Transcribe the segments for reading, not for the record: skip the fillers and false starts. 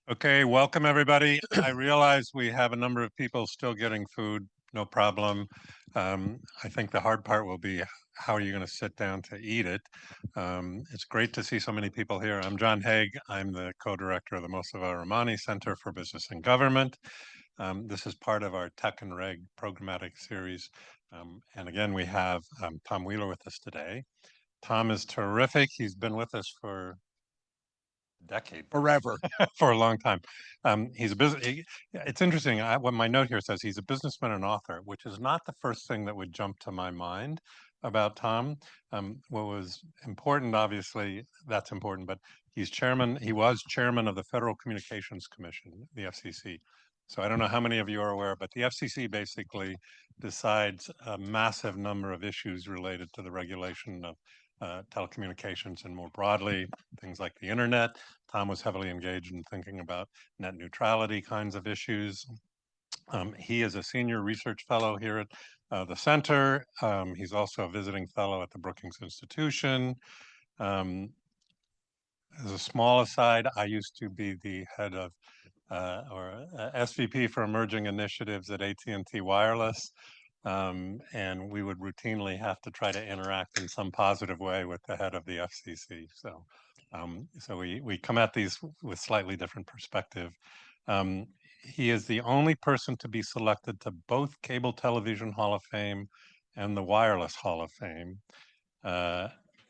Okay, welcome everybody. I realize we have a number of people still getting food, no problem. I think the hard part will be how are you going to sit down to eat it? It's great to see so many people here. I'm John Haig. I'm the co-director of the Mosava Rahmani Center for Business and Government. This is part of our Tech and Reg programmatic series. And again, we have Tom Wheeler with us today. Tom is terrific. He's been with us for decade Forever. for a long time. He's a business. It's interesting. What my note here says, he's a businessman and author, which is not the first thing that would jump to my mind about Tom. What was important, obviously, that's important, but he's chairman. He was chairman of the Federal Communications Commission, the FCC. So I don't know how many of you are aware, but the FCC basically decides a massive number of issues related to the regulation of telecommunications and more broadly things like the internet. Tom was heavily engaged in thinking about net neutrality kinds of issues. He is a senior research fellow here at the center. He's also a visiting fellow at the Brookings Institution. Um, as a small aside, I used to be the head of SVP for emerging initiatives at AT&T Wireless. And we would routinely have to try to interact in some positive way with the head of the FCC. So we come at these with slightly different perspective. Um, he is the only person to be selected to both Cable Television Hall of Fame and the Wireless Hall of Fame. Uh,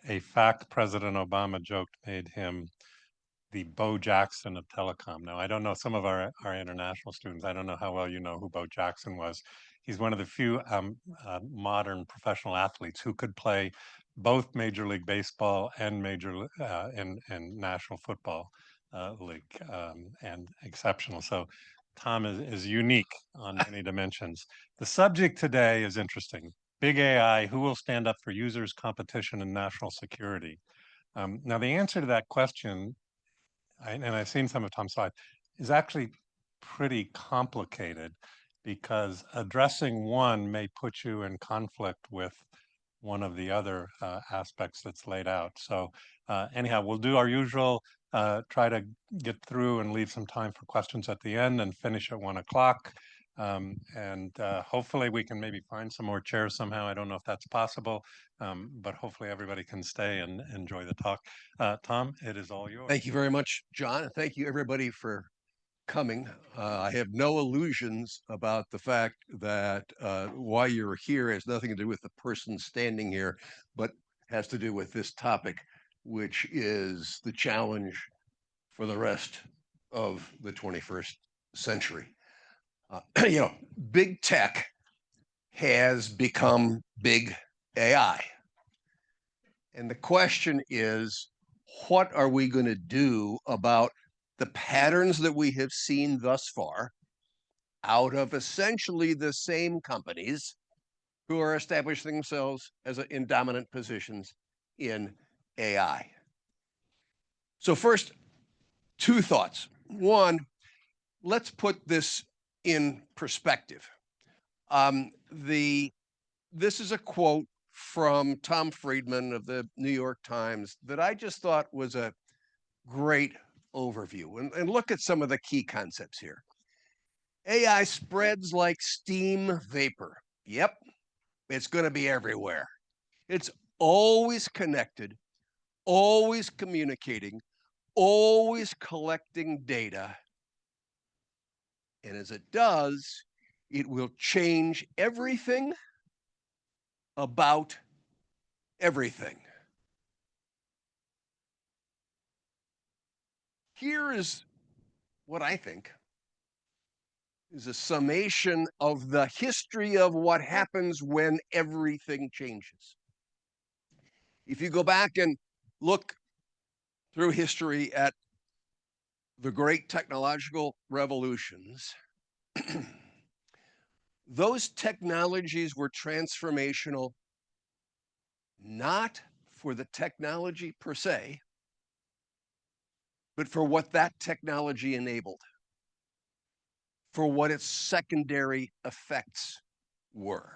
a fact President Obama joked made him the Bo Jackson of telecom. Now, I don't know some of our international students. I don't know how well you know who Bo Jackson was. He's one of the few modern professional athletes who could play both Major League Baseball and and National Football League, and exceptional. So Tom is unique on many dimensions. The subject today is interesting. Big AI, who will stand up for users, competition, and national security? Now, the answer to that question, and I've seen some of Tom's slides, is actually pretty complicated because addressing one may put you in conflict with one of the other aspects that's laid out. So anyhow, we'll do our usual, try to get through and leave some time for questions at the end and finish at 1 o'clock. And hopefully we can maybe find some more chairs somehow. I don't know if that's possible, but hopefully everybody can stay and enjoy the talk. Tom, it is all yours. Thank you very much, John. Thank you, everybody, for coming. I have no illusions about the fact that why you're here has nothing to do with the person standing here, but has to do with this topic, which is the challenge for the rest of the 21st century. Big tech has become big AI. And the question is, what are we going to do about the patterns that we have seen thus far out of essentially the same companies who are establishing themselves as in dominant positions in AI? So first, two thoughts. One, let's put this in perspective. This is a quote from Tom Friedman of the New York Times that I just thought was a great overview. And look at some of the key concepts here. AI spreads like steam vapor. Yep, it's going to be everywhere. It's always connected, always communicating, always collecting data. And as it does, it will change everything about everything. Here is what I think is a summation of the history of what happens when everything changes. If you go back and look through history at the great technological revolutions, those technologies were transformational not for the technology per se, but for what that technology enabled, for what its secondary effects were.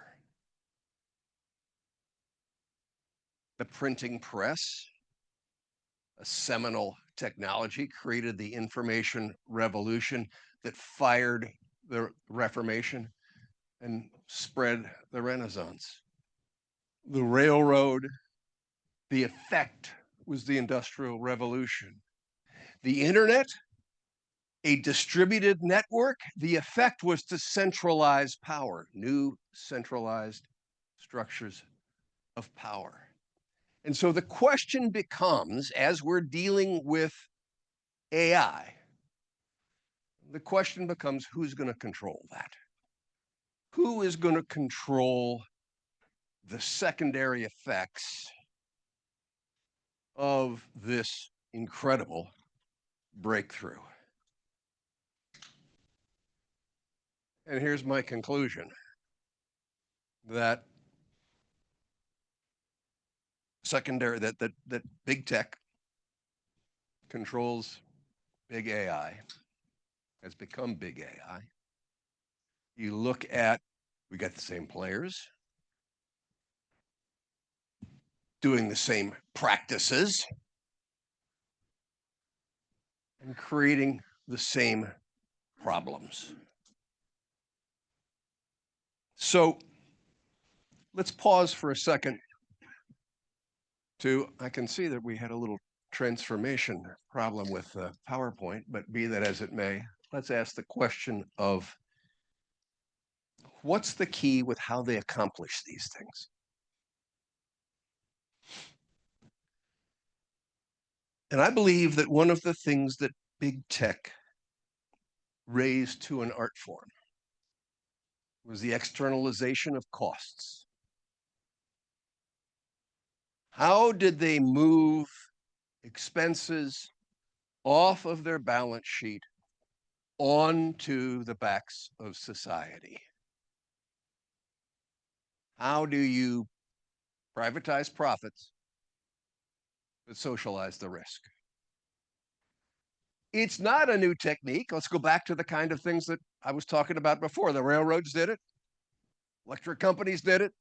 The printing press a seminal technology, created the information revolution that fired the Reformation and spread the Renaissance. The railroad, the effect was the Industrial Revolution. The internet, a distributed network, the effect was to centralize power, new centralized structures of power. And so the question becomes, as we're dealing with AI, the question becomes, who's going to control that? Who is going to control the secondary effects of this incredible breakthrough? And here's my conclusion, that that big tech controls big AI, has become big AI. You look at, we got the same players doing the same practices and creating the same problems. So let's pause for a second I can see that we had a little transformation problem with PowerPoint, but be that as it may, let's ask the question of what's the key with how they accomplish these things? And I believe that one of the things that big tech raised to an art form was the externalization of costs. How did they move expenses off of their balance sheet onto the backs of society? How do you privatize profits but socialize the risk? It's not a new technique. Let's go back to the kind of things that I was talking about before. The railroads did it. Electric companies did it.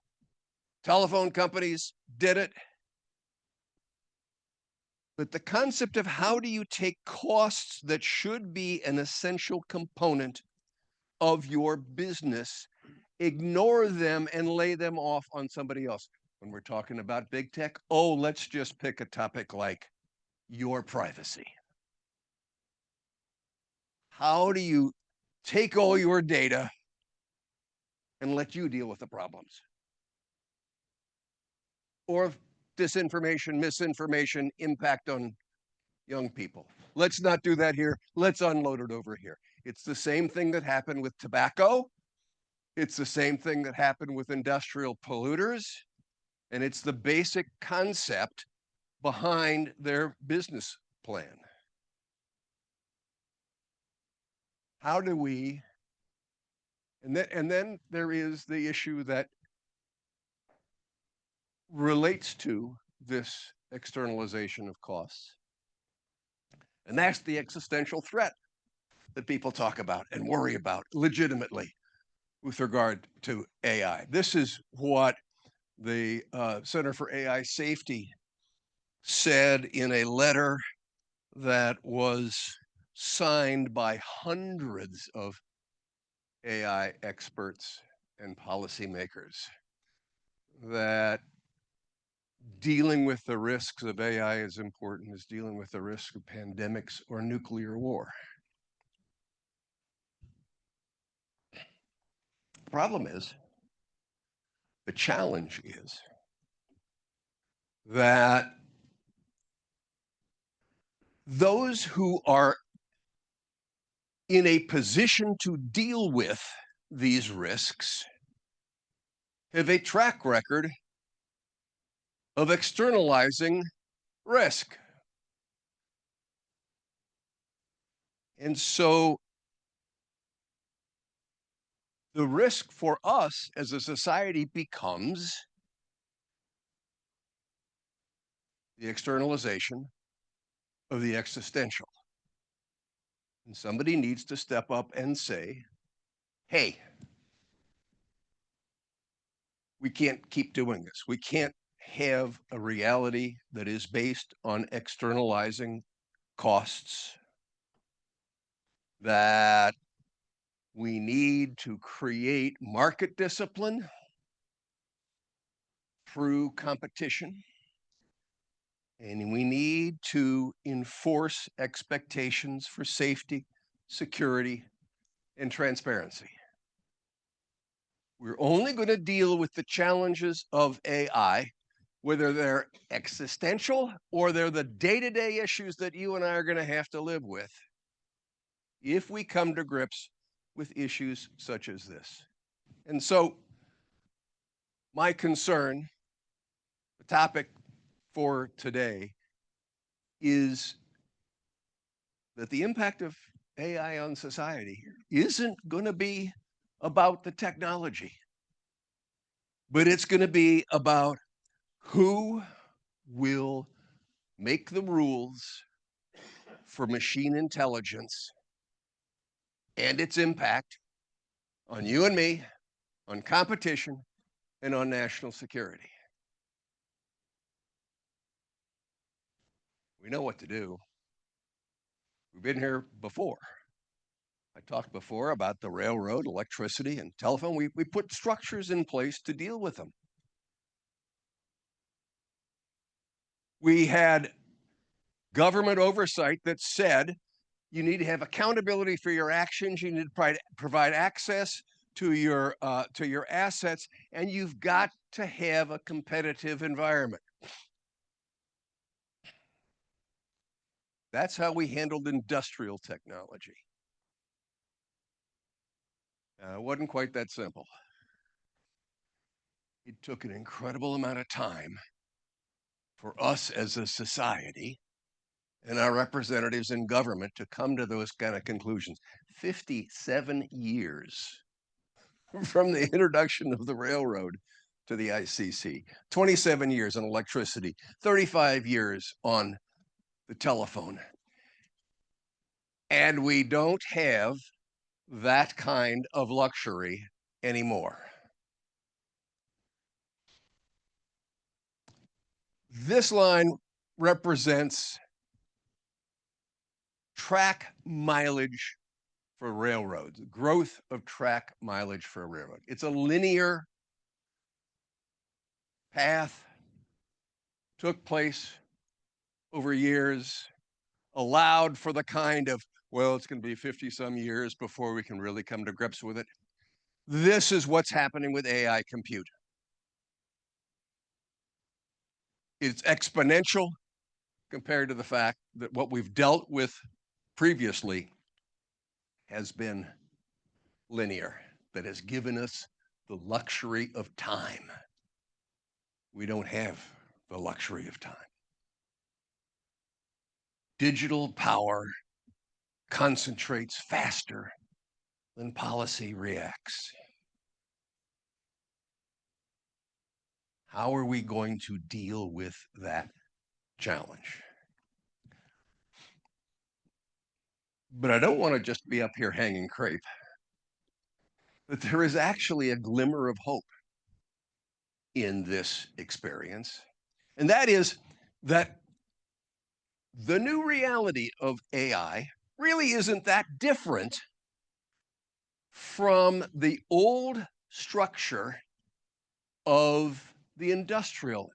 Telephone companies did it. But the concept of how do you take costs that should be an essential component of your business, ignore them and lay them off on somebody else. When we're talking about big tech, oh, let's just pick a topic like your privacy. How do you take all your data and let you deal with the problems? Or disinformation, misinformation, impact on young people. Let's not do that here. Let's unload it over here. It's the same thing that happened with tobacco. It's the same thing that happened with industrial polluters. And it's the basic concept behind their business plan. How do we, and then there is the issue that relates to this externalization of costs. And that's the existential threat that people talk about and worry about legitimately with regard to AI. This is what the Center for AI Safety said in a letter that was signed by hundreds of AI experts and policymakers, that dealing with the risks of AI is important as dealing with the risk of pandemics or nuclear war. The problem is, the challenge is that those who are in a position to deal with these risks have a track record of externalizing risk. And so the risk for us as a society becomes the externalization of the existential. And somebody needs to step up and say, hey, we can't keep doing this. We can't have a reality that is based on externalizing costs, that we need to create market discipline through competition, and we need to enforce expectations for safety, security, and transparency. We're only going to deal with the challenges of AI, whether they're existential or they're the day-to-day issues that you and I are going to have to live with, if we come to grips with issues such as this. And so my concern, the topic for today, is that the impact of AI on society isn't going to be about the technology, but it's going to be about who will make the rules for machine intelligence and its impact on you and me, on competition, and on national security. We know what to do. We've been here before. I talked before about the railroad, electricity, and telephone. We put structures in place to deal with them. We had government oversight that said you need to have accountability for your actions. You need to provide access to your assets, and you've got to have a competitive environment. That's how we handled industrial technology. It wasn't quite that simple. It took an incredible amount of time for us as a society and our representatives in government to come to those kind of conclusions. 57 years from the introduction of the railroad to the ICC, 27 years on electricity, 35 years on the telephone. And we don't have that kind of luxury anymore. This line represents track mileage for railroads, growth of track mileage for a railroad. It's a linear path, took place over years, allowed for the kind of, well, it's going to be 50 some years before we can really come to grips with it. This is what's happening with AI compute. It's exponential compared to the fact that what we've dealt with previously has been linear, that has given us the luxury of time. We don't have the luxury of time. Digital power concentrates faster than policy reacts. How are we going to deal with that challenge? But I don't want to just be up here hanging crepe. That there is actually a glimmer of hope in this experience. And that is that the new reality of AI really isn't that different from the old structure of the industrial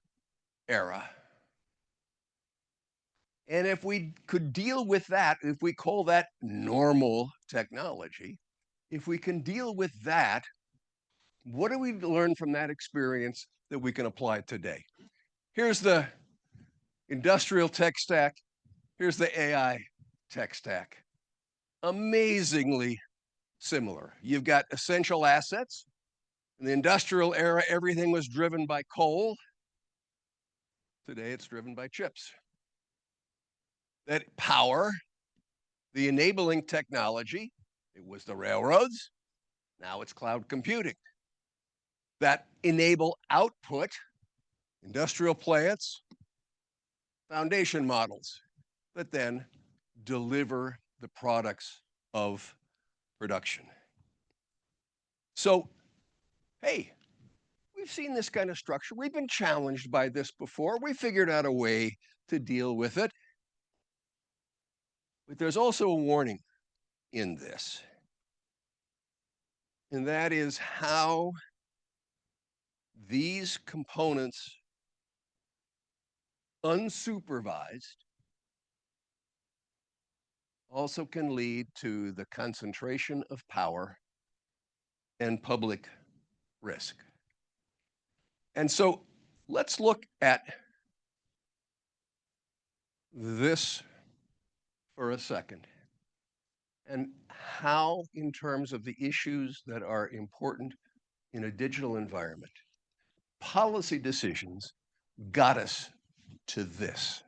era. And if we could deal with that, if we call that normal technology, if we can deal with that, what do we learn from that experience that we can apply today? Here's the industrial tech stack. Here's the AI tech stack. Amazingly similar. You've got essential assets. In the industrial era, everything was driven by coal. Today, it's driven by chips. That power, the enabling technology, it was the railroads. Now it's cloud computing. That enable output, industrial plants, foundation models that then deliver the products of production. So, hey, we've seen this kind of structure. We've been challenged by this before. We figured out a way to deal with it. But there's also a warning in this, and that is how these components, unsupervised, also can lead to the concentration of power and public risk. And so let's look at this for a second, and how, in terms of the issues that are important in a digital environment, policy decisions got us to this.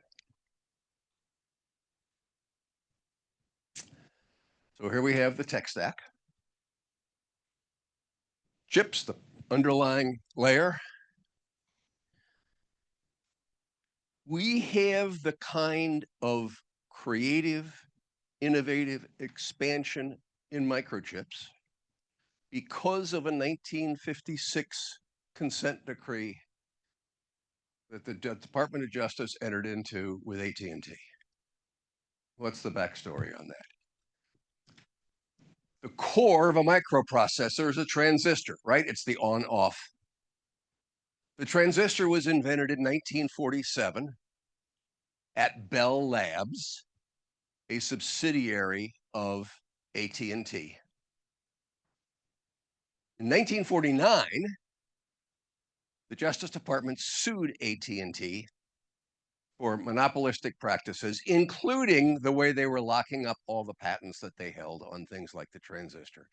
So here we have the tech stack. Chips, the underlying layer. We have the kind of creative, innovative expansion in microchips because of a 1956 consent decree that the Department of Justice entered into with AT&T. What's the backstory on that? The core of a microprocessor is a transistor, right? It's the on-off. The transistor was invented in 1947 at Bell Labs, a subsidiary of AT&T. In 1949, the Justice Department sued AT&T for monopolistic practices, including the way they were locking up all the patents that they held on things like the transistor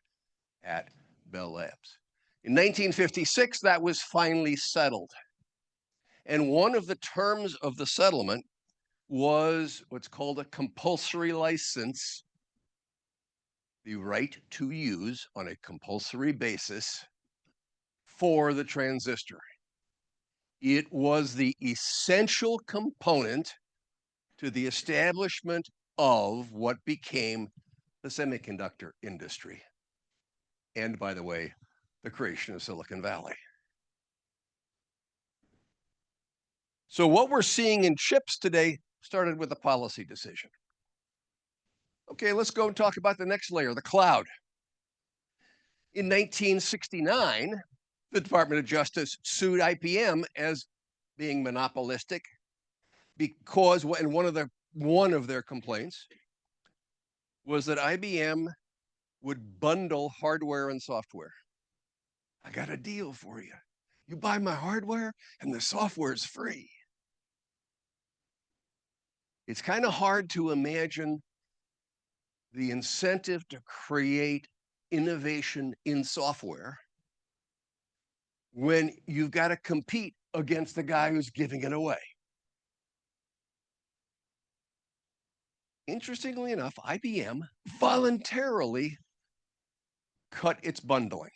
at Bell Labs. In 1956, that was finally settled. And one of the terms of the settlement was what's called a compulsory license, the right to use on a compulsory basis for the transistor. It was the essential component to the establishment of what became the semiconductor industry. And by the way, the creation of Silicon Valley. So what we're seeing in chips today started with a policy decision. Okay, let's go and talk about the next layer, the cloud. In 1969, the Department of Justice sued IBM as being monopolistic because, and one of their complaints was that IBM would bundle hardware and software. I got a deal for you. You buy my hardware and the software is free. It's kind of hard to imagine the incentive to create innovation in software when you've got to compete against the guy who's giving it away. Interestingly enough, IBM voluntarily cut its bundling,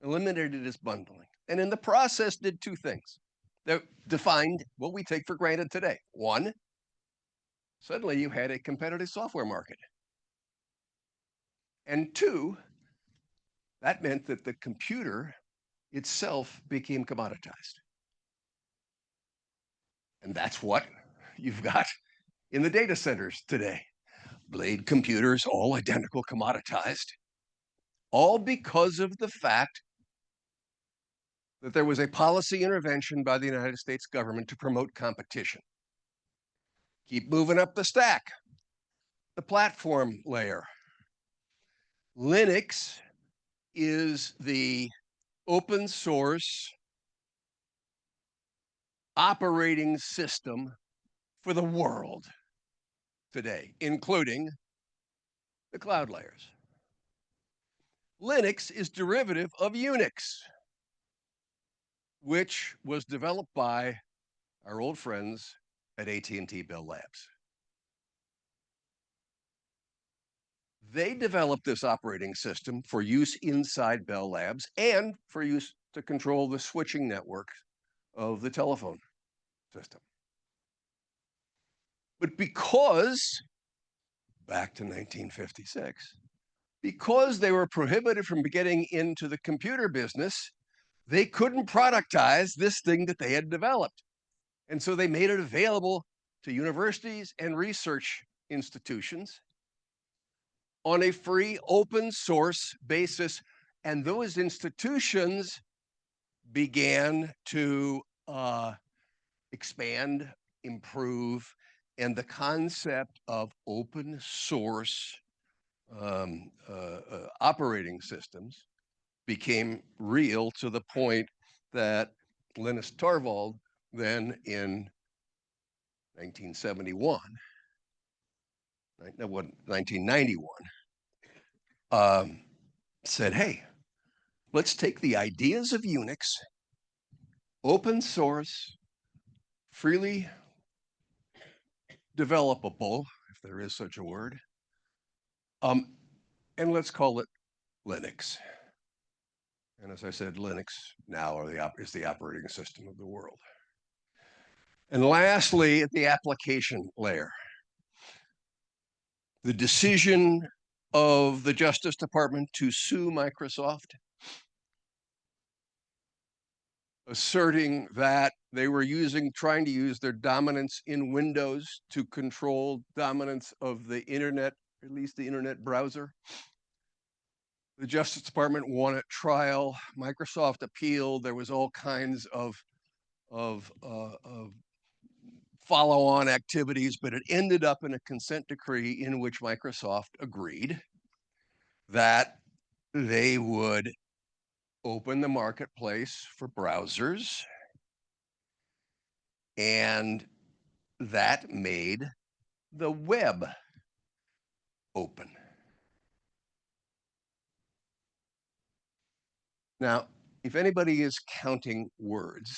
eliminated its bundling, and in the process did two things that defined what we take for granted today. One, suddenly you had a competitive software market. And two, that meant that the computer itself became commoditized. And that's what you've got in the data centers today. Blade computers, all identical, commoditized, all because of the fact that there was a policy intervention by the United States government to promote competition. Keep moving up the stack, the platform layer. Linux is the open source operating system for the world today, including the cloud layers. Linux is derivative of Unix, which was developed by our old friends at AT&T Bell Labs. They developed this operating system for use inside Bell Labs and for use to control the switching network of the telephone system. But because, back to 1956, because they were prohibited from getting into the computer business, they couldn't productize this thing that they had developed. And so they made it available to universities and research institutions on a free open source basis. And those institutions began to expand, improve, and the concept of open source operating systems became real to the point that Linus Torvald, then in 1971, 1991, said, hey, let's take the ideas of Unix, open source, freely developable, if there is such a word, and let's call it Linux. And as I said, Linux now is the operating system of the world. And lastly, at the application layer, the decision of the Justice Department to sue Microsoft, asserting that they were trying to use their dominance in Windows to control dominance of the internet, at least the internet browser. The Justice Department won at trial. Microsoft appealed. There was all kinds of follow-on activities, but it ended up in a consent decree in which Microsoft agreed that they would open the marketplace for browsers, and that made the web open. Now, if anybody is counting words,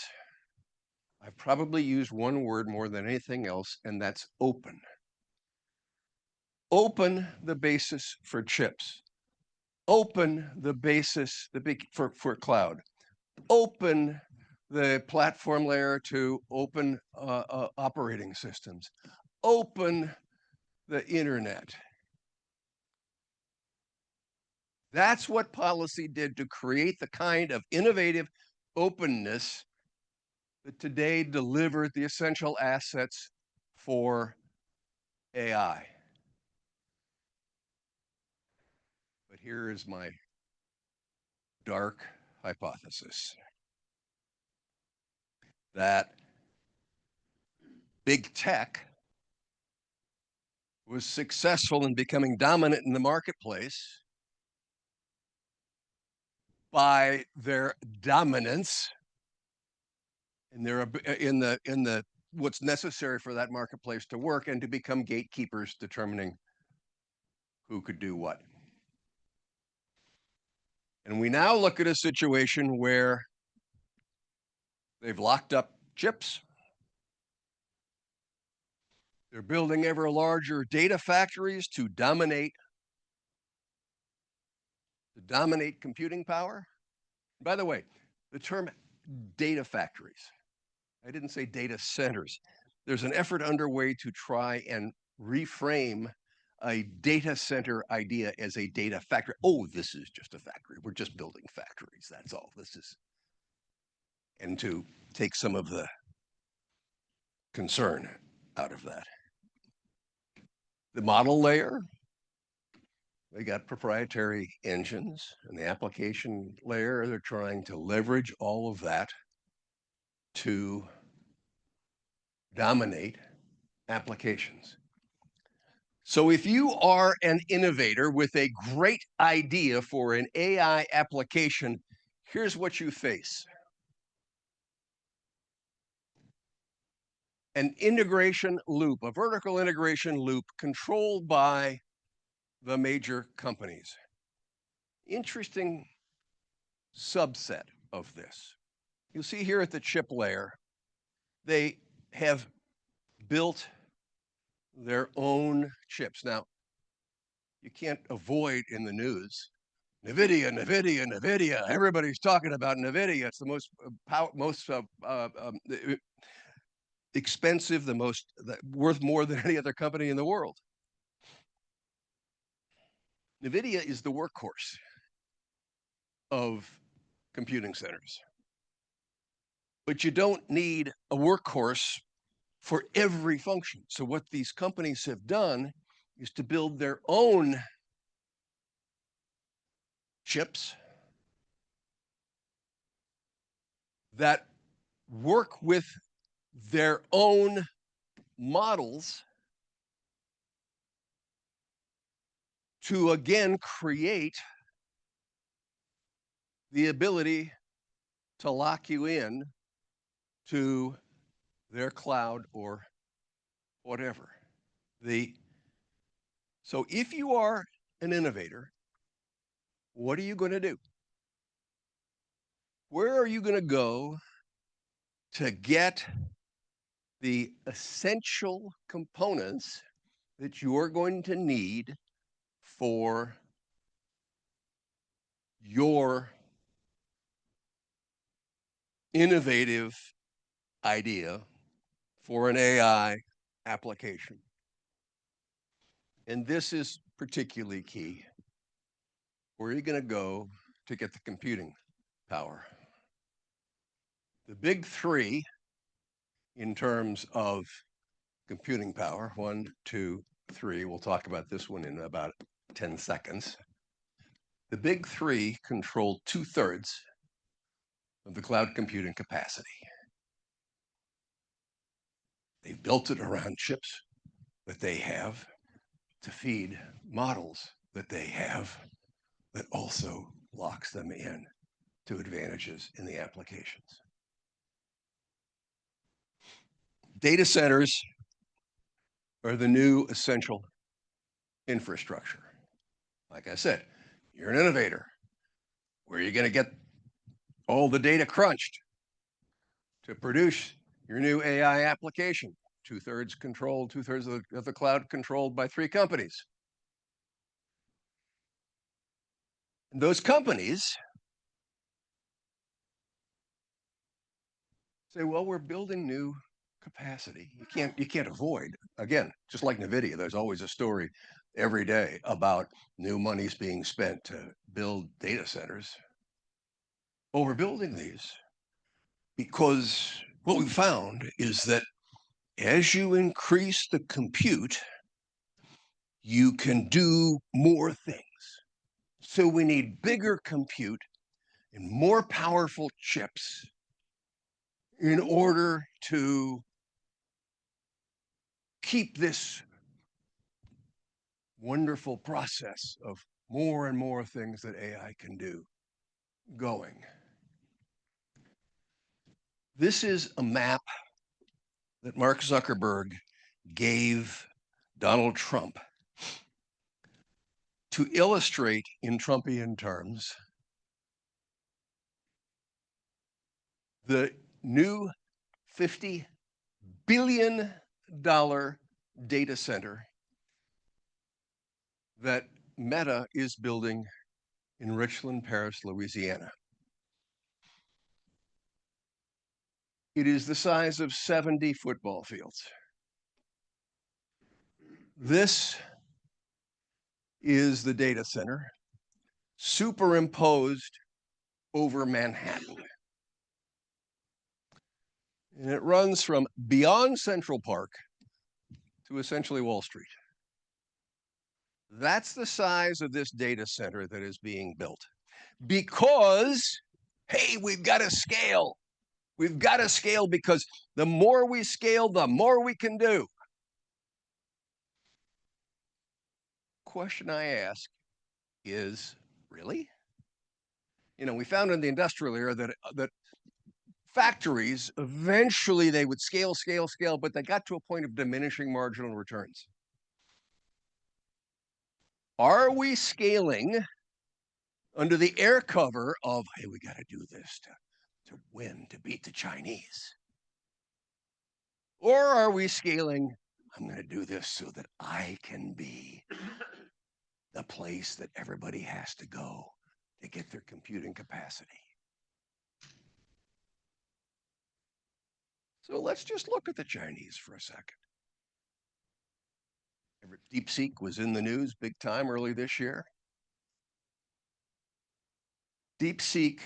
I've probably used one word more than anything else, and that's open. Open the basis for chips. Open the basis for cloud. Open the platform layer to open operating systems. Open the internet. That's what policy did to create the kind of innovative openness that today delivered the essential assets for AI. But here is my dark hypothesis that big tech was successful in becoming dominant in the marketplace by their dominance in the what's necessary for that marketplace to work, and to become gatekeepers determining who could do what. And we now look at a situation where they've locked up chips. They're building ever larger data factories to dominate computing power. By the way, the term data factories, I didn't say data centers. There's an effort underway to try and reframe a data center idea as a data factory. Oh, this is just a factory. We're just building factories. That's all this is. And to take some of the concern out of that. The model layer, they got proprietary engines, and the application layer, they're trying to leverage all of that to dominate applications. So if you are an innovator with a great idea for an AI application, here's what you face. An integration loop, a vertical integration loop controlled by the major companies. Interesting subset of this. You'll see here at the chip layer, they have built their own chips. Now, you can't avoid in the news, NVIDIA, NVIDIA, NVIDIA. Everybody's talking about NVIDIA. It's the most expensive, worth more than any other company in the world. NVIDIA is the workhorse of computing centers. but you don't need a workhorse for every function. So what these companies have done is to build their own chips that work with their own models to again create the ability to lock you in to their cloud or whatever. So if you are an innovator, what are you going to do? Where are you going to go to get the essential components that you're going to need for your innovative idea for an AI application? And this is particularly key. Where are you going to go to get the computing power? The big three in terms of computing power, 1, 2, 3, we'll talk about this one in about 10 seconds. The big three control 2/3 of the cloud computing capacity. They've built it around chips that they have to feed models that they have that also locks them in to advantages in the applications. Data centers are the new essential infrastructure. Like I said, you're an innovator. Where are you going to get all the data crunched to produce your new AI application? 2/3 controlled, 2/3 of the cloud controlled by 3 companies. And those companies say, well, we're building new capacity. You can't avoid, again, just like NVIDIA, there's always a story every day about new monies being spent to build data centers. Well, we're building these because what we found is that as you increase the compute, you can do more things. So we need bigger compute and more powerful chips in order to keep this wonderful process of more and more things that AI can do going. This is a map that Mark Zuckerberg gave Donald Trump to illustrate in Trumpian terms the new $50 billion data center that Meta is building in Richland Parish, Louisiana. It is the size of 70 football fields. This is the data center superimposed over Manhattan. And it runs from beyond Central Park to essentially Wall Street. That's the size of this data center that is being built. Because, hey, we've got to scale. We've got to scale because the more we scale, the more we can do. Question I ask is, really? You know, we found in the industrial era that factories, eventually they would scale, but they got to a point of diminishing marginal returns. Are we scaling under the air cover of, hey, we got to do this to win, to beat the Chinese? Or are we scaling, I'm going to do this so that I can be the place that everybody has to go to get their computing capacity? So let's just look at the Chinese for a second. DeepSeek was in the news big time early this year. DeepSeek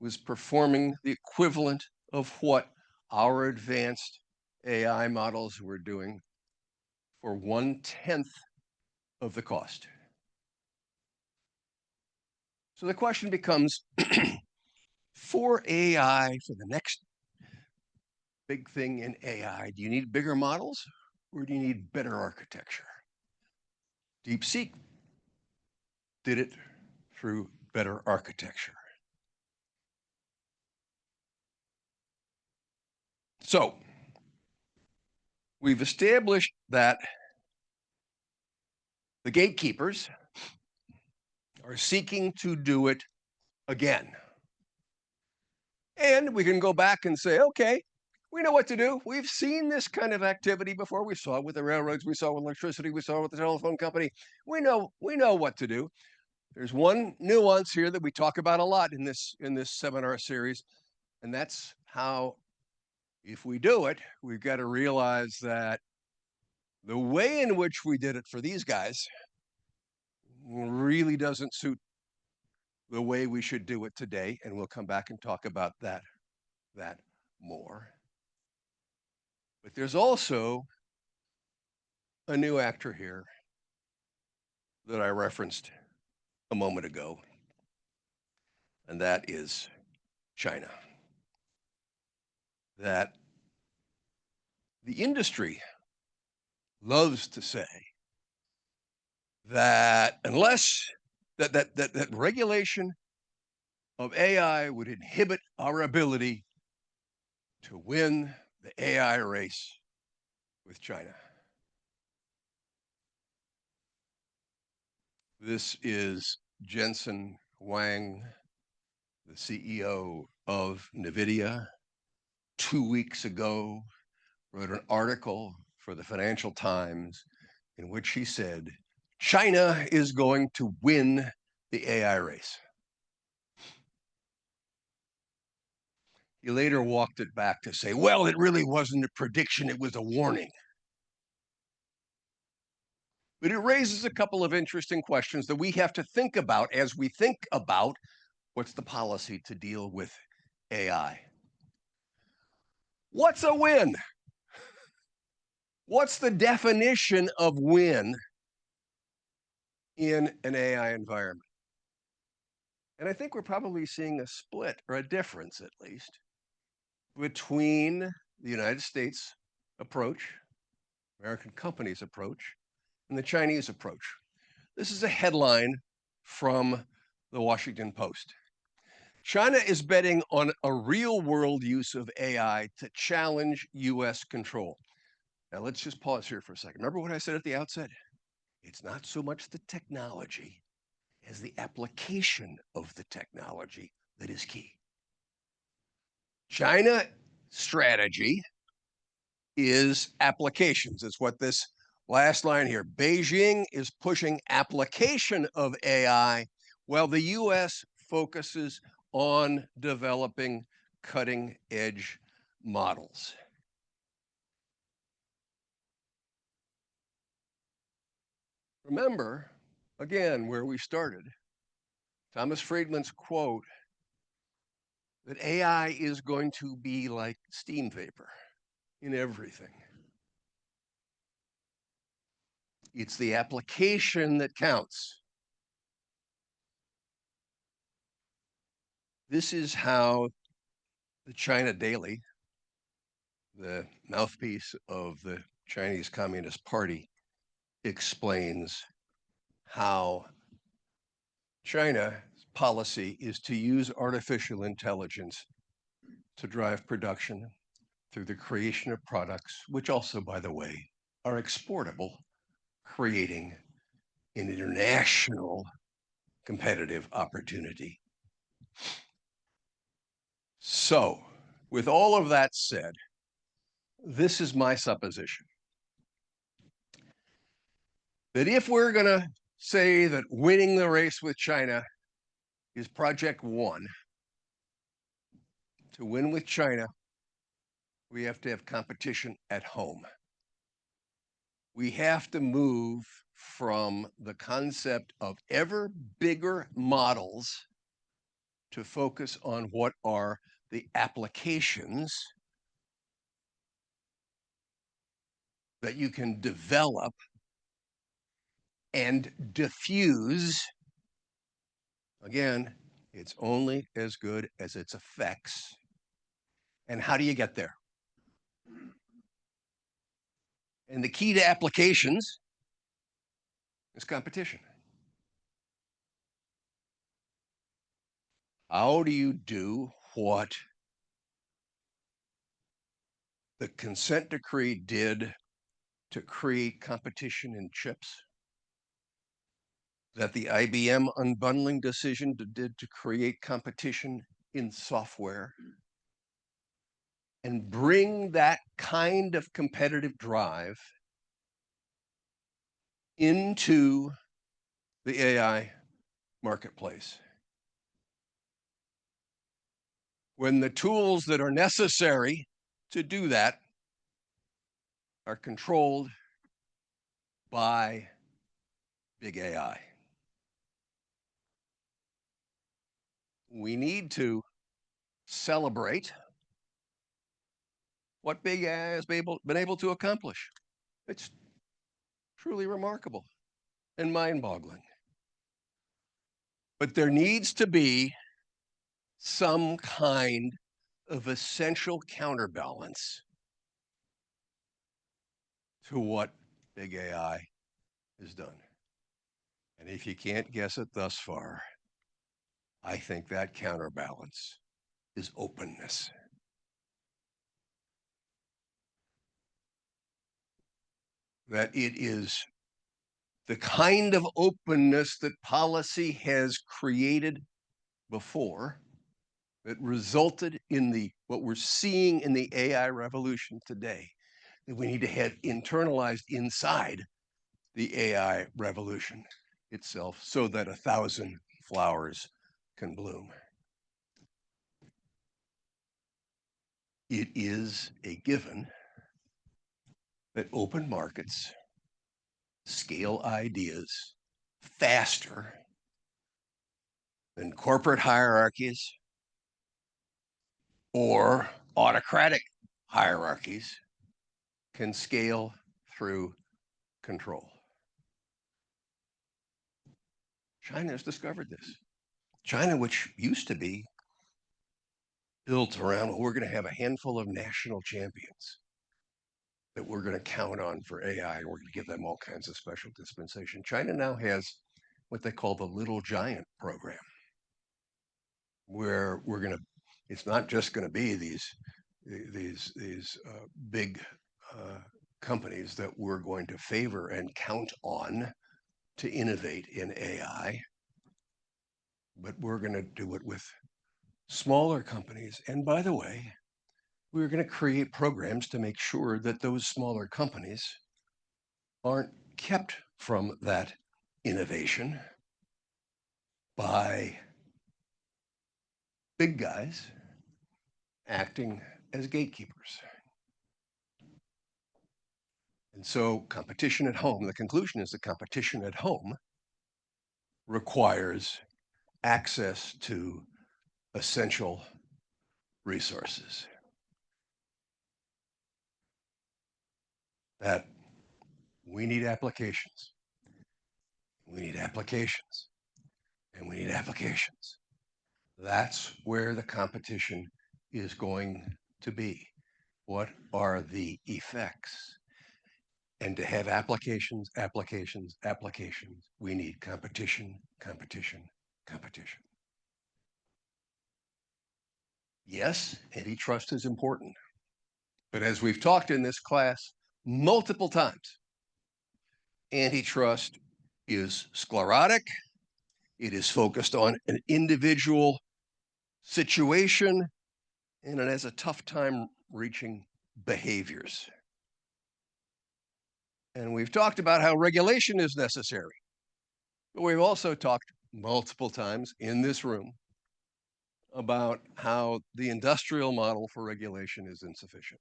was performing the equivalent of what our advanced AI models were doing for 1/10 of the cost. So the question becomes, for AI, for the next big thing in AI, do you need bigger models or do you need better architecture? DeepSeek did it through better architecture. So we've established that the gatekeepers are seeking to do it again. And we can go back and say, okay, we know what to do. We've seen this kind of activity before. We saw it with the railroads, we saw it with electricity, we saw it with the telephone company. We know what to do. There's one nuance here that we talk about a lot in this seminar series, and that's how, if we do it, we've got to realize that the way in which we did it for these guys really doesn't suit the way we should do it today, and we'll come back and talk about that more. But there's also a new actor here that I referenced a moment ago, and that is China. That the industry loves to say that unless that regulation of AI would inhibit our ability to win the AI race with China. This is Jensen Huang, the CEO of NVIDIA, 2 weeks ago, wrote an article for the Financial Times in which he said, China is going to win the AI race. He later walked it back to say, well, it really wasn't a prediction, it was a warning. But it raises a couple of interesting questions that we have to think about as we think about what's the policy to deal with AI. What's a win? What's the definition of win in an AI environment? And I think we're probably seeing a split, or a difference at least, between the United States approach, American companies' approach, and the Chinese approach. This is a headline from the Washington Post. China is betting on a real-world use of AI to challenge US control. Now, let's just pause here for a second. Remember what I said at the outset? It's not so much the technology as the application of the technology that is key. China strategy is applications. It's what this last line here, Beijing is pushing application of AI while the US focuses on developing cutting edge models. Remember, again, where we started, Thomas Friedman's quote that AI is going to be like steam vapor in everything. It's the application that counts. This is how the China Daily, the mouthpiece of the Chinese Communist Party, explains how China's policy is to use artificial intelligence to drive production through the creation of products, which also, by the way, are exportable, creating an international competitive opportunity. So, with all of that said, this is my supposition. That if we're going to say that winning the race with China is project one, to win with China, we have to have competition at home. We have to move from the concept of ever bigger models to focus on what are the applications that you can develop and diffuse. Again, it's only as good as its effects. And how do you get there? And the key to applications is competition. How do you do what the consent decree did to create competition in chips, that the IBM unbundling decision did to create competition in software, and bring that kind of competitive drive into the AI marketplace? When the tools that are necessary to do that are controlled by big AI. We need to celebrate what big AI has been able to accomplish. It's truly remarkable and mind-boggling. But there needs to be some kind of essential counterbalance to what big AI has done. And if you can't guess it thus far, I think that counterbalance is openness. That it is the kind of openness that policy has created before that resulted in what we're seeing in the AI revolution today, that we need to have internalized inside the AI revolution itself so that 1,000 flowers can bloom. It is a given that open markets scale ideas faster than corporate hierarchies or autocratic hierarchies can scale through control. China has discovered this. China, which used to be built around, well, we're going to have a handful of national champions that we're going to count on for AI, and we're going to give them all kinds of special dispensation. China now has what they call the Little Giant program, where it's not just going to be these big companies that we're going to favor and count on to innovate in AI, but we're going to do it with smaller companies. And by the way, we're going to create programs to make sure that those smaller companies aren't kept from that innovation by big guys acting as gatekeepers. And so competition at home, the conclusion is that competition at home requires access to essential resources. That we need applications. We need applications. And we need applications. That's where the competition is going to be. What are the effects? And to have applications, applications, applications, we need competition, competition, competition. Yes, antitrust is important. But as we've talked in this class multiple times, antitrust is sclerotic. It is focused on an individual situation, and it has a tough time reaching behaviors. And we've talked about how regulation is necessary. But we've also talked multiple times in this room about how the industrial model for regulation is insufficient.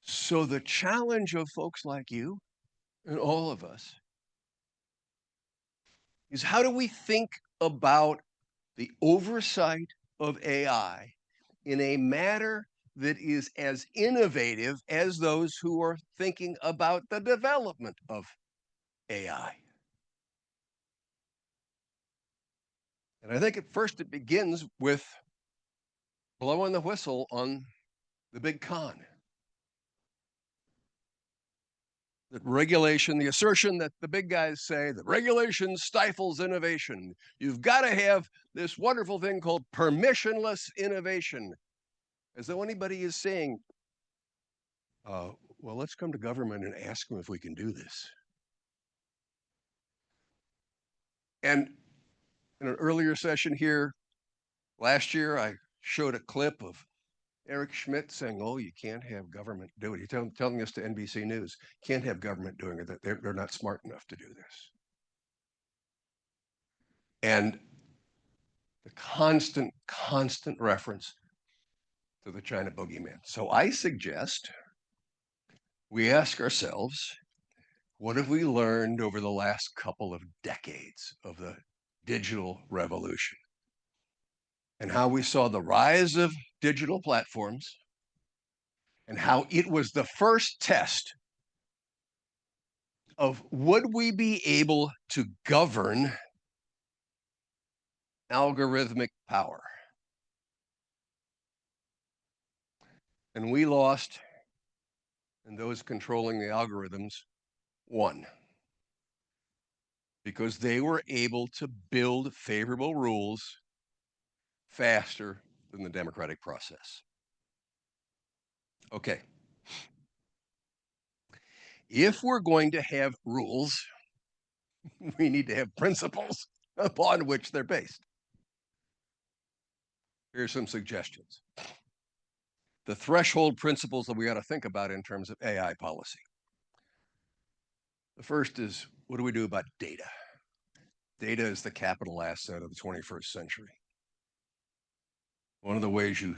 So the challenge of folks like you and all of us is how do we think about the oversight of AI in a manner that is as innovative as those who are thinking about the development of AI? And I think at first it begins with blowing the whistle on the big con. That regulation, the assertion that the big guys say that regulation stifles innovation. You've got to have this wonderful thing called permissionless innovation. As though anybody is saying, well, let's come to government and ask them if we can do this. And in an earlier session here last year, I showed a clip of Eric Schmidt saying, oh, you can't have government do it. He's telling us to NBC News, can't have government doing it, that they're not smart enough to do this. And the constant reference to the China boogeyman. So I suggest we ask ourselves, what have we learned over the last couple of decades of the digital revolution? And how we saw the rise of digital platforms and how it was the first test of would we be able to govern algorithmic power? And we lost, and those controlling the algorithms won, because they were able to build favorable rules faster than the democratic process. Okay. If we're going to have rules, we need to have principles upon which they're based. Here's some suggestions. The threshold principles that we ought to think about in terms of AI policy. The first is, what do we do about data? Data is the capital asset of the 21st century. One of the ways you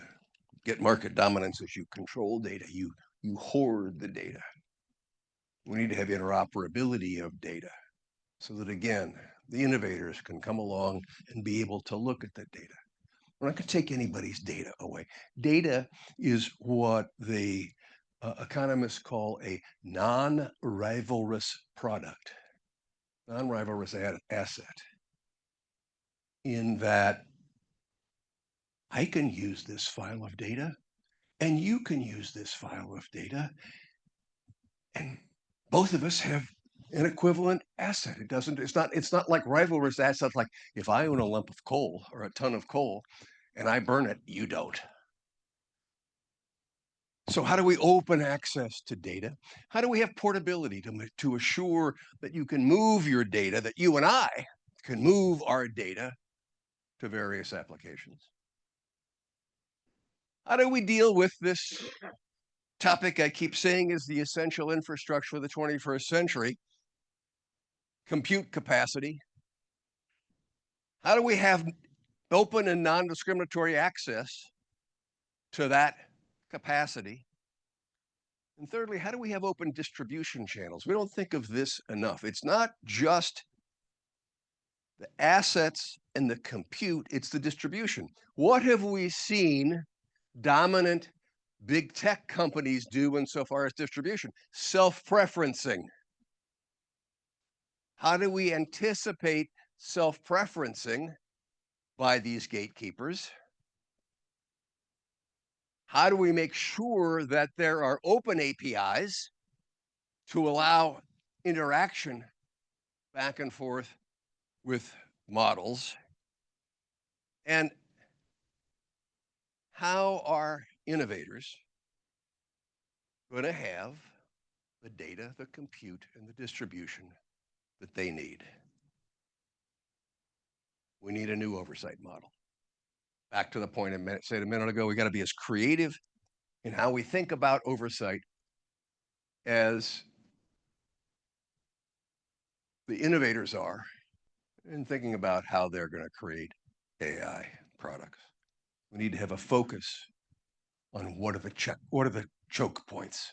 get market dominance is you control data, you hoard the data. We need to have interoperability of data so that, again, the innovators can come along and be able to look at the data. We're not going to take anybody's data away. Data is what the economists call a non-rivalrous product, non-rivalrous asset, in that I can use this file of data and you can use this file of data, and both of us have an equivalent asset. It's not like rivalrous assets, like if I own a lump of coal or a ton of coal and I burn it, you don't. So how do we open access to data? How do we have portability to assure that you can move your data, that you and I can move our data to various applications? How do we deal with this topic I keep saying is the essential infrastructure of the 21st century, compute capacity? How do we have open and non-discriminatory access to that capacity? And thirdly, how do we have open distribution channels? We don't think of this enough. It's not just the assets and the compute, it's the distribution. What have we seen dominant big tech companies do insofar as distribution? Self-preferencing. How do we anticipate self-preferencing by these gatekeepers? How do we make sure that there are open APIs to allow interaction back and forth with models? And how are innovators going to have the data, the compute, and the distribution that they need? We need a new oversight model. Back to the point I said a minute ago, we got to be as creative in how we think about oversight as the innovators are in thinking about how they're going to create AI products. We need to have a focus on what are the choke points.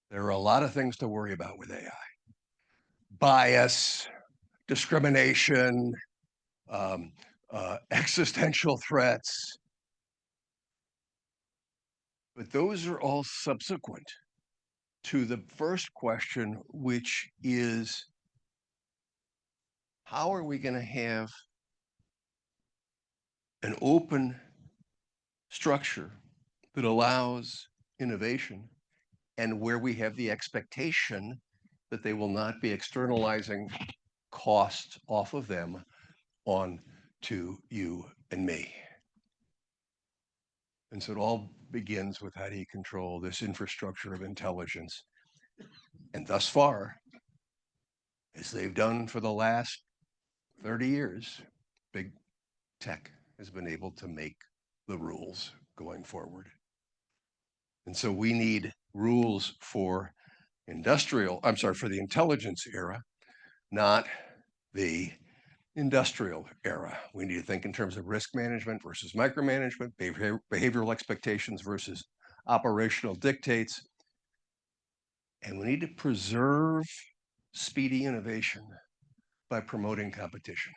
There are a lot of things to worry about with AI. Bias, discrimination, existential threats. But those are all subsequent to the first question, which is, how are we going to have an open structure that allows innovation and where we have the expectation that they will not be externalizing costs off of them on to you and me. And so it all begins with, how do you control this infrastructure of intelligence? And thus far, as they've done for the last 30 years, big tech has been able to make the rules going forward. And so we need rules for for the intelligence era, not the industrial era. We need to think in terms of risk management versus micromanagement, behavioral expectations versus operational dictates. And we need to preserve speedy innovation by promoting competition.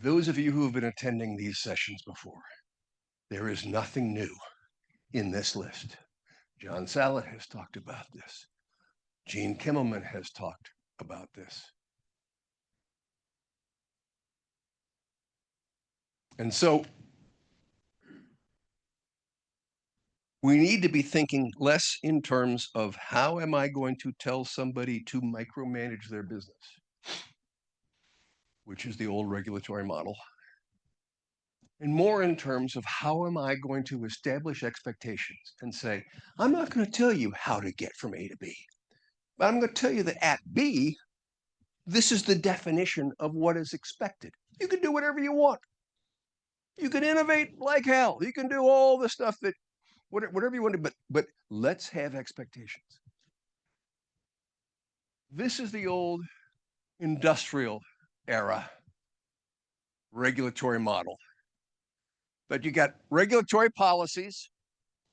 Those of you who have been attending these sessions before, there is nothing new in this list. John Salat has talked about this. Gene Kimmelman has talked about this. And so we need to be thinking less in terms of, how am I going to tell somebody to micromanage their business, which is the old regulatory model, and more in terms of, how am I going to establish expectations and say, I'm not going to tell you how to get from A to B, but I'm going to tell you that at B, this is the definition of what is expected. You can do whatever you want. You can innovate like hell. You can do all the stuff that, whatever you want to, but let's have expectations. This is the old industrial era regulatory model. But you got regulatory policies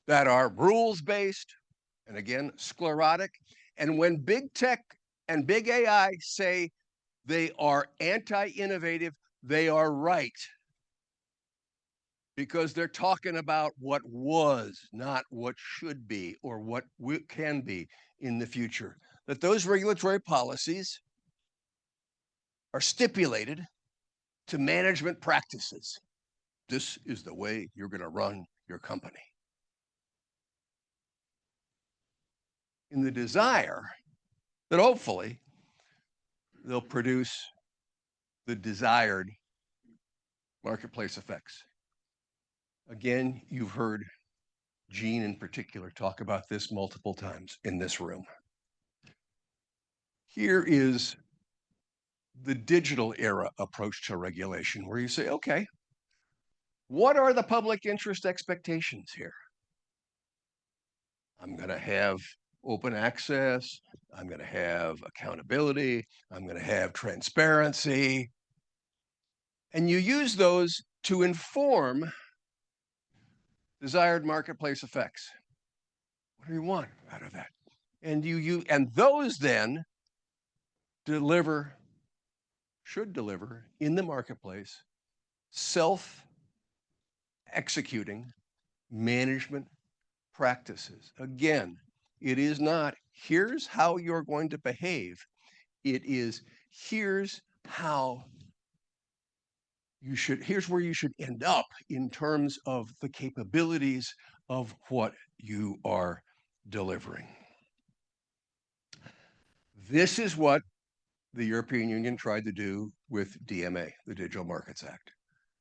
that are rules-based and, again, sclerotic. And when big tech and big AI say they are anti-innovative, they are right, because they're talking about what was, not what should be or what can be in the future. That those regulatory policies are stipulated to management practices. This is the way you're going to run your company. In the desire that hopefully they'll produce the desired marketplace effects. Again, you've heard Gene in particular talk about this multiple times in this room. Here is the digital era approach to regulation, where you say, okay, what are the public interest expectations here? I'm going to have open access. I'm going to have accountability. I'm going to have transparency. And you use those to inform desired marketplace effects. What do you want out of that? And and those then should deliver in the marketplace self-executing management practices. Again, it is not, here's how you're going to behave. It is, here's where you should end up in terms of the capabilities of what you are delivering. This is what the European Union tried to do with DMA, the Digital Markets Act.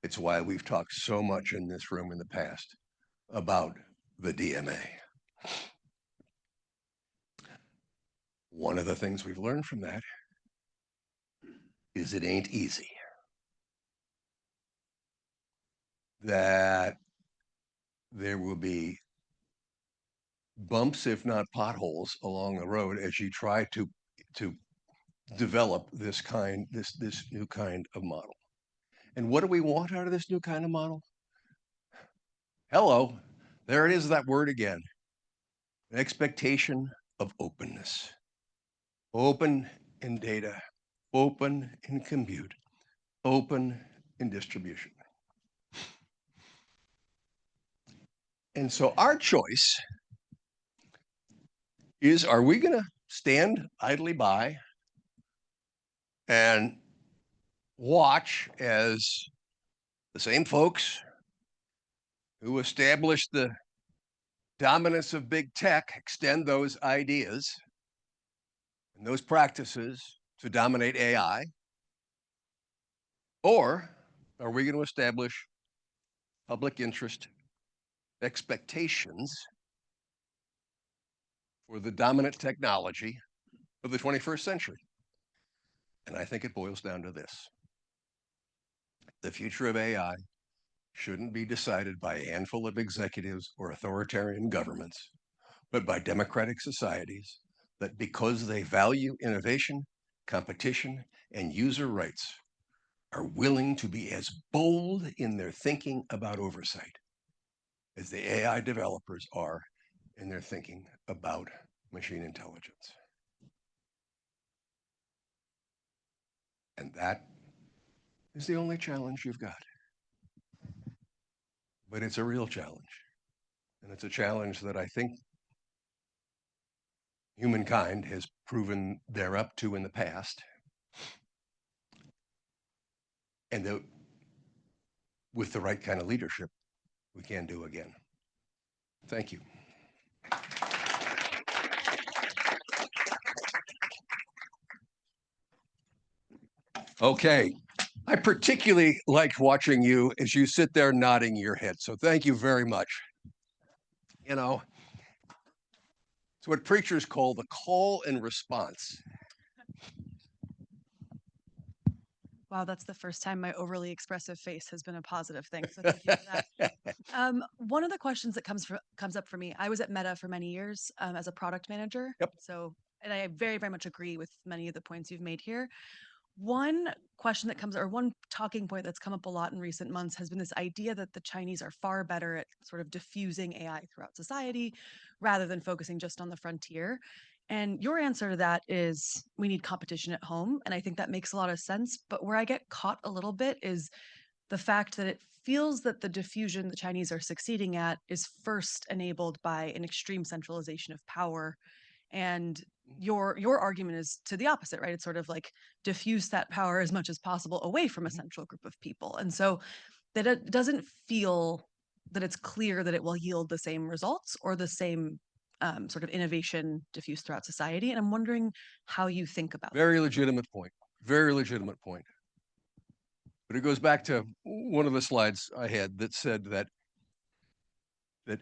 It's why we've talked so much in this room in the past about the DMA. One of the things we've learned from that is it ain't easy. That there will be bumps, if not potholes, along the road as you try to develop this new kind of model. And what do we want out of this new kind of model? Hello, there it is, that word again. An expectation of openness. Open in data, open in compute, open in distribution. And so our choice is, are we going to stand idly by and watch as the same folks who established the dominance of big tech extend those ideas and those practices to dominate AI? Or are we going to establish public interest expectations for the dominant technology of the 21st century? And I think it boils down to this. The future of AI shouldn't be decided by a handful of executives or authoritarian governments, but by democratic societies that, because they value innovation, competition, and user rights, are willing to be as bold in their thinking about oversight as the AI developers are in their thinking about machine intelligence. And that is the only challenge you've got. But it's a real challenge. And it's a challenge that I think humankind has proven they're up to in the past. And that with the right kind of leadership, we can do again. Thank you. Okay. I particularly liked watching you as you sit there nodding your head. So thank you very much. You know, it's what preachers call the call and response. Wow, that's the first time my overly expressive face has been a positive thing. So thank you for that. One of the questions that comes up for me, I was at Meta for many years as a product manager. Yep. So, and I very, very much agree with many of the points you've made here. One question that comes, or one talking point that's come up a lot in recent months has been this idea that the Chinese are far better at sort of diffusing AI throughout society rather than focusing just on the frontier. And your answer to that is we need competition at home. And I think that makes a lot of sense. But where I get caught a little bit is the fact that it feels that the diffusion the Chinese are succeeding at is first enabled by an extreme centralization of power. And your argument is to the opposite, right? It's sort of like diffuse that power as much as possible away from a central group of people. And so that it doesn't feel that it's clear that it will yield the same results or the same sort of innovation diffused throughout society. And I'm wondering how you think about Very legitimate point. Very legitimate point. But it goes back to one of the slides I had that said that it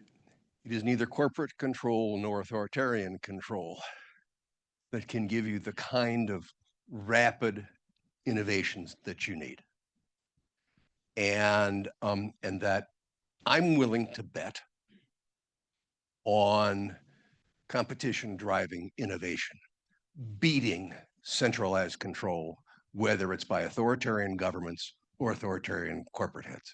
is neither corporate control nor authoritarian control that can give you the kind of rapid innovations that you need. And that I'm willing to bet on competition driving innovation, beating centralized control, whether it's by authoritarian governments or authoritarian corporate heads.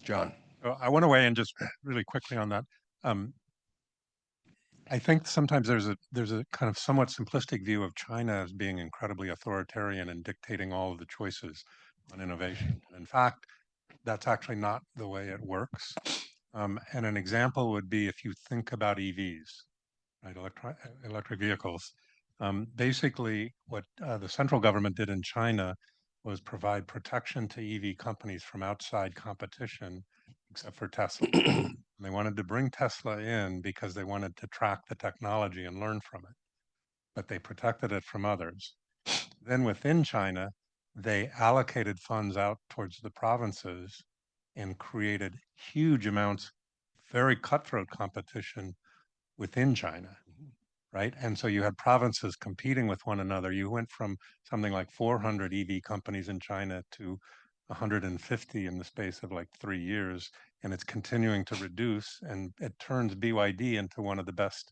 John. I want to weigh in just really quickly on that. I think sometimes there's a kind of somewhat simplistic view of China as being incredibly authoritarian and dictating all of the choices on innovation. And in fact, that's actually not the way it works. And an example would be if you think about EVs, right, electric vehicles. Basically, what the central government did in China was provide protection to EV companies from outside competition, except for Tesla. They wanted to bring Tesla in because they wanted to track the technology and learn from it, but they protected it from others. Then within China, they allocated funds out towards the provinces and created huge amounts, very cutthroat competition within China, right? And so you had provinces competing with one another. You went from something like 400 EV companies in China to 150 in the space of like 3 years, and it's continuing to reduce, and it turns BYD into one of the best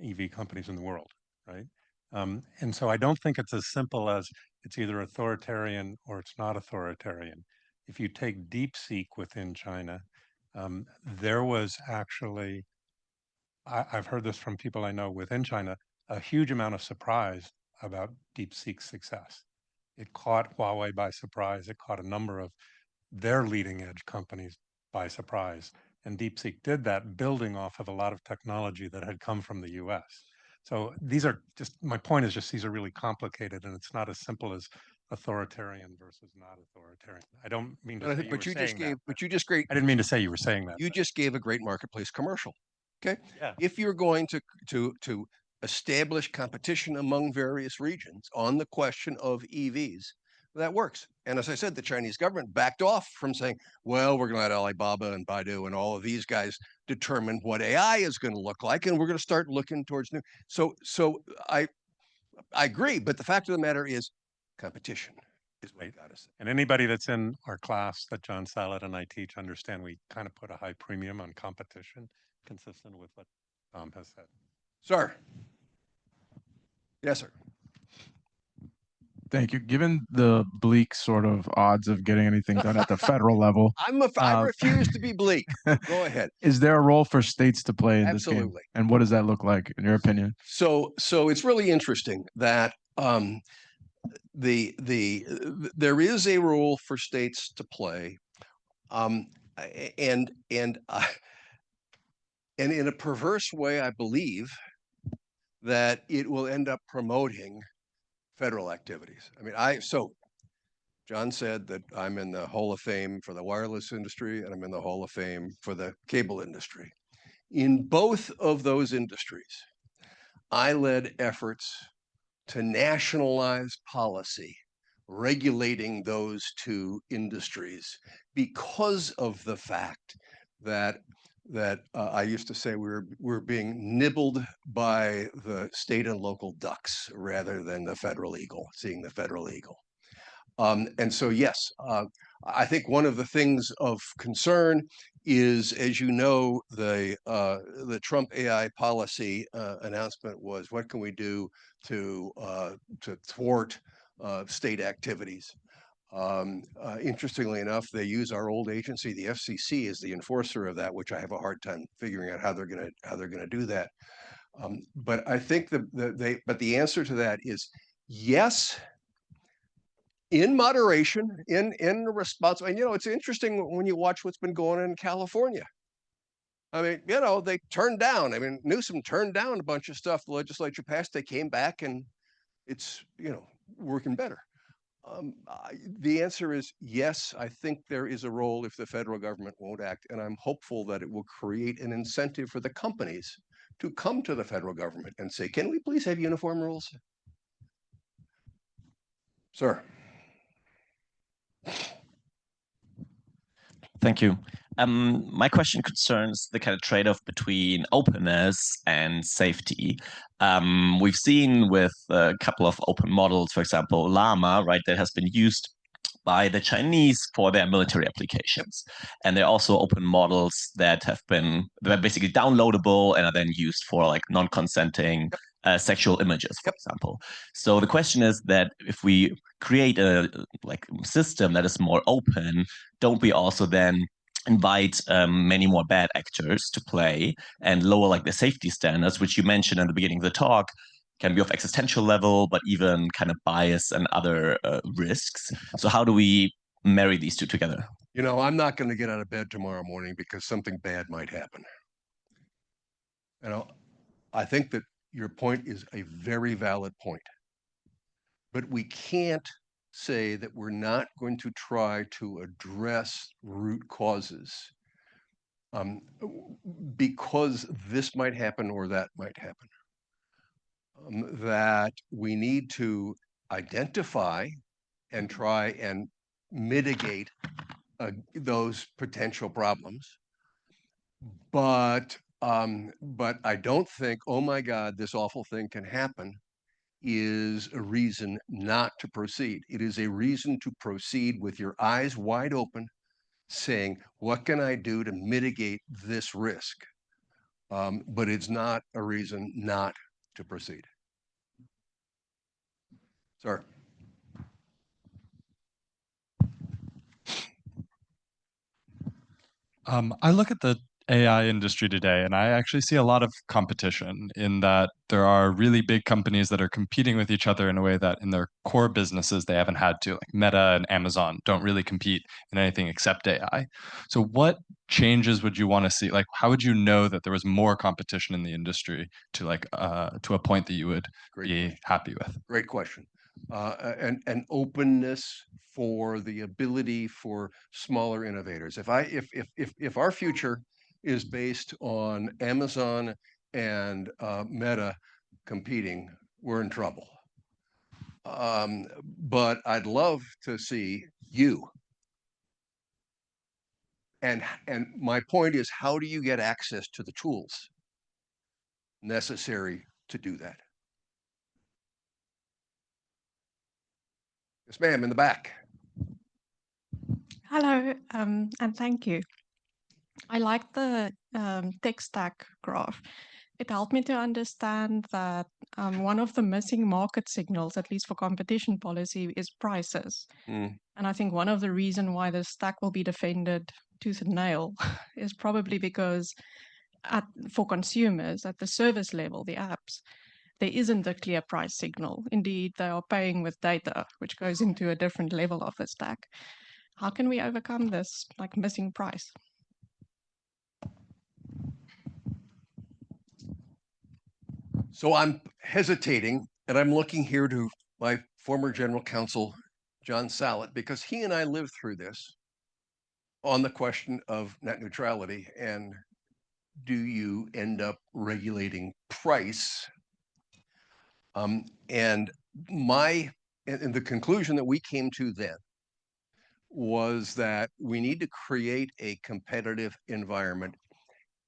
EV companies in the world, right? And so I don't think it's as simple as it's either authoritarian or it's not authoritarian. If you take DeepSeek within China, there was actually, I've heard this from people I know within China, a huge amount of surprise about DeepSeek's success. It caught Huawei by surprise. It caught a number of their leading edge companies by surprise. And DeepSeek did that building off of a lot of technology that had come from the US. So these are just, my point is just these are really complicated, and it's not as simple as authoritarian versus not authoritarian. I don't mean to say you were saying that. But you just great. I didn't mean to say you were saying that. You just gave a great marketplace commercial. Okay. Yeah. If you're going to establish competition among various regions on the question of EVs, that works. And as I said, the Chinese government backed off from saying, well, we're going to let Alibaba and Baidu and all of these guys determine what AI is going to look like, and we're going to start looking towards new. So I agree, but the fact of the matter is competition is what got us. And anybody that's in our class that John Salat and I teach understand we kind of put a high premium on competition, consistent with what Tom has said. Sir. Yes, sir. Thank you. Given the bleak sort of odds of getting anything done at the federal level, I refuse to be bleak. Go ahead. Is there a role for states to play in this game? Absolutely. And what does that look like, in your opinion? So it's really interesting that there is a role for states to play, and in a perverse way, I believe that it will end up promoting federal activities. I mean, so John said that I'm in the Hall of Fame for the wireless industry, and I'm in the Hall of Fame for the cable industry. In both of those industries, I led efforts to nationalize policy regulating those two industries because of the fact that I used to say we're being nibbled by the state and local ducks rather than the federal eagle, seeing the federal eagle. And so, yes, I think one of the things of concern is, as you know, the Trump AI policy announcement was, what can we do to thwart state activities? Interestingly enough, they use our old agency, the FCC, as the enforcer of that, which I have a hard time figuring out how they're going to do that. But I think the answer to that is yes, in moderation, in response. And it's interesting when you watch what's been going on in California. I mean, they turned down. I mean, Newsom turned down a bunch of stuff the legislature passed. They came back, and it's working better. The answer is yes. I think there is a role if the federal government won't act, and I'm hopeful that it will create an incentive for the companies to come to the federal government and say, "Can we please have uniform rules?" Sir. Thank you. My question concerns the kind of trade-off between openness and safety. We've seen with a couple of open models, for example, Llama, right, that has been used by the Chinese for their military applications. And there are also open models that are basically downloadable and are then used for like non-consenting sexual images, for example. So the question is that if we create a system that is more open, don't we also then invite many more bad actors to play and lower the safety standards, which you mentioned at the beginning of the talk, can be of existential level, but even kind of bias and other risks. So how do we marry these two together? I'm not going to get out of bed tomorrow morning because something bad might happen. I think that your point is a very valid point. But we can't say that we're not going to try to address root causes because this might happen or that might happen. That we need to identify and try and mitigate those potential problems. But I don't think, oh my God, this awful thing can happen, is a reason not to proceed. It is a reason to proceed with your eyes wide open, saying, what can I do to mitigate this risk? But it's not a reason not to proceed. Sir. I look at the AI industry today, and I actually see a lot of competition in that there are really big companies that are competing with each other in a way that in their core businesses they haven't had to. Like Meta and Amazon don't really compete in anything except AI. So what changes would you want to see? Like, how would you know that there was more competition in the industry to to a point that you would be happy with? Great question. And openness for the ability for smaller innovators. If our future is based on Amazon and Meta competing, we're in trouble. But I'd love to see you. And my point is, how do you get access to the tools necessary to do that? Yes, ma'am, in the back. Hello, and thank you. I like the tech stack graph. It helped me to understand that one of the missing market signals, at least for competition policy, is prices. Mm. And I think one of the reasons why the stack will be defended tooth and nail is probably because for consumers at the service level, the apps, there isn't a clear price signal. Indeed, they are paying with data, which goes into a different level of the stack. How can we overcome this like missing price? So I'm hesitating, and I'm looking here to my former general counsel, John Sallet, because he and I lived through this on the question of net neutrality. And do you end up regulating price? And the conclusion that we came to then was that we need to create a competitive environment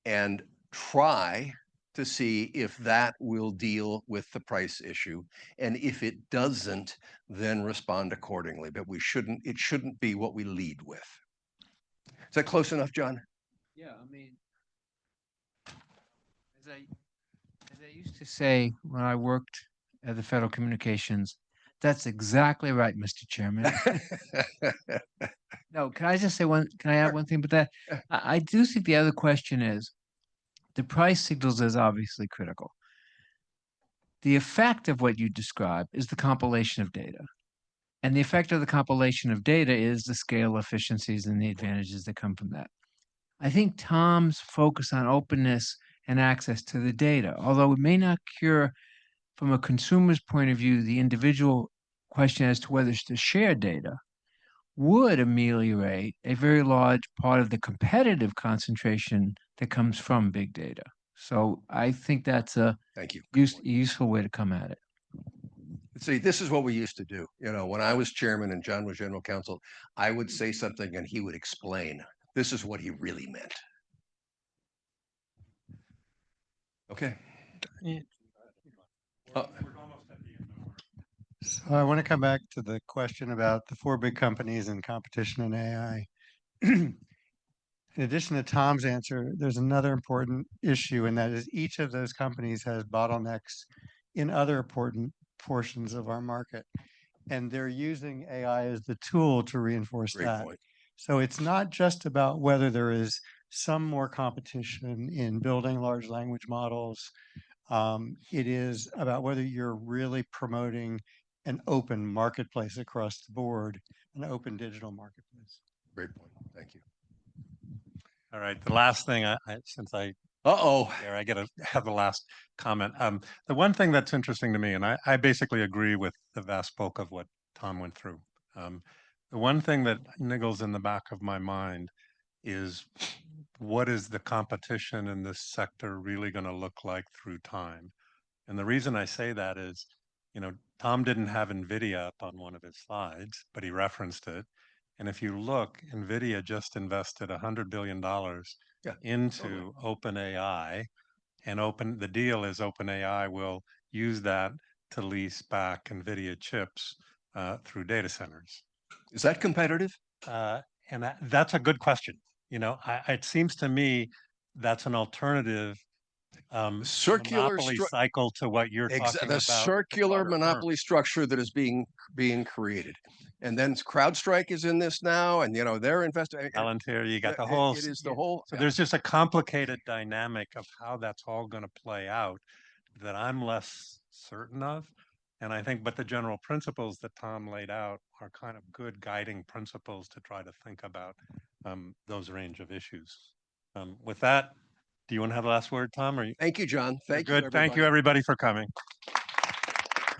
and try to see if that will deal with the price issue. And if it doesn't, then respond accordingly. But it shouldn't be what we lead with. Is that close enough, John? Yeah, I mean, as I used to say when I worked at the Federal Communications, that's exactly right, Mr. Chairman. No, can I just say can I add one thing? But that I do think the other question is, the price signals is obviously critical. The effect of what you describe is the compilation of data. And the effect of the compilation of data is the scale efficiencies and the advantages that come from that. I think Tom's focus on openness and access to the data, although it may not cure from a consumer's point of view the individual question as to whether to share data, would ameliorate a very large part of the competitive concentration that comes from big data. So I think that's a useful way to come at it. See, this is what we used to do. When I was chairman and John was general counsel, I would say something and he would explain. This is what he really meant. Okay. So I want to come back to the question about the four big companies and competition in AI. In addition to Tom's answer, there's another important issue, and that is each of those companies has bottlenecks in other important portions of our market. And they're using AI as the tool to reinforce that. Point. So it's not just about whether there is some more competition in building large language models. It is about whether you're really promoting an open marketplace across the board, an open digital marketplace. Great point. Thank you. All right. The last thing, since I get to have the last comment. The one thing that's interesting to me, and I basically agree with the vast bulk of what Tom went through. The one thing that niggles in the back of my mind is what is the competition in this sector really going to look like through time? And the reason I say that is, Tom didn't have NVIDIA up on one of his slides, but he referenced it. And if you look, NVIDIA just invested $100 billion into OpenAI, and the deal is OpenAI will use that to lease back NVIDIA chips through data centers. Is that competitive? And that's a good question. It seems to me that's an alternative circular monopoly stru- cycle to what you're talking the about. circular broader monopoly structure that is being created. And then CrowdStrike is in this now, and they're investing. Palantir, you got the It, whole. it is the whole. So there's just a complicated dynamic of how that's all going to play out that I'm less certain of. And I think, but the general principles that Tom laid out are kind of good guiding principles to try to think about those range of issues. With that, do you want to have the last word, Tom? Or Thank you, John. Thank you, good. Thank you, everybody. everybody, for coming.